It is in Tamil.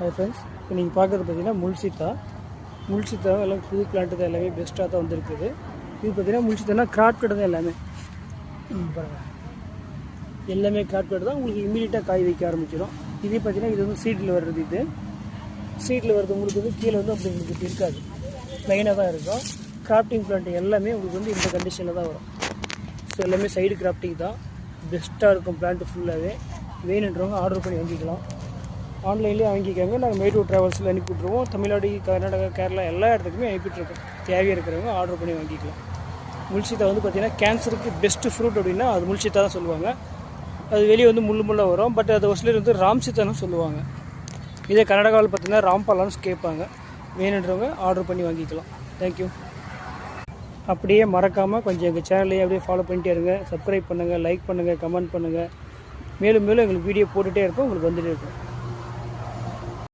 ஹாய் ஃப்ரெண்ட்ஸ், இப்போ நீங்கள் பார்க்குறது பார்த்தீங்கன்னா முல்சித்தா எல்லாம் புது பிளான்ட்டு தான், எல்லாமே பெஸ்ட்டாக தான் வந்துருக்குது. இது பார்த்தீங்கன்னா முல்சித்தானா கிராஃப்டட் தான் எல்லாமே. பாருங்கள், எல்லாமே கிராஃப்டட் தான். உங்களுக்கு இமீடியட்டாக காய் வைக்க ஆரம்பிச்சிடும். இதே பார்த்தீங்கன்னா இது வந்து சீட்டில் வர்றது. இது சீட்டில் வர்றது உங்களுக்கு வந்து கீழே வந்து அப்படி உங்களுக்கு இருக்காது, லைனாக தான் இருக்கும். கிராஃப்டிங் பிளான்ட் எல்லாமே உங்களுக்கு வந்து இந்த கண்டிஷனில் தான் வரும். ஸோ எல்லாமே சைடு கிராஃப்டிங் தான், பெஸ்ட்டாக இருக்கும். பிளான்ட்டு ஃபுல்லாகவே வேணுன்றவங்க ஆர்டர் பண்ணி வாங்கிக்கலாம். ஆன்லைன்லேயே வாங்கிக்காங்க. நாங்கள் மேட்டூர் ட்ராவல்ஸில் அனுப்பி விட்ருவோம். தமிழ்நாடு, கர்நாடகா, கேரளா எல்லா இடத்துக்குமே அனுப்பிட்டுருக்கோம். தேவையாக இருக்கிறவங்க ஆர்டர் பண்ணி வாங்கிக்கலாம். முல்சித்தா வந்து பார்த்திங்கன்னா கேன்சருக்கு பெஸ்ட்டு ஃப்ரூட் அப்படின்னா அது முல்சித்தா தான் சொல்லுவாங்க. அது வெளியே வந்து முள்ளாக வரும். பட் அது ஒரு சிலர் வந்து ராம்சித்தான்னு சொல்லுவாங்க. இதே கர்நாடகாவில் பார்த்திங்கன்னா ராம்பாலான்னு கேட்பாங்க. வேணுன்றவங்க ஆர்டர் பண்ணி வாங்கிக்கலாம். தேங்க்யூ. அப்படியே மறக்காமல் கொஞ்சம் எங்கள் சேனல்லையே அப்படியே ஃபாலோ பண்ணிட்டே இருங்க. சப்ஸ்கிரைப் பண்ணுங்கள், லைக் பண்ணுங்கள், கமெண்ட் பண்ணுங்கள். மேலும் மேலும் எங்களுக்கு வீடியோ போட்டுகிட்டே இருக்கோம், உங்களுக்கு வந்துகிட்டே இருக்கும்.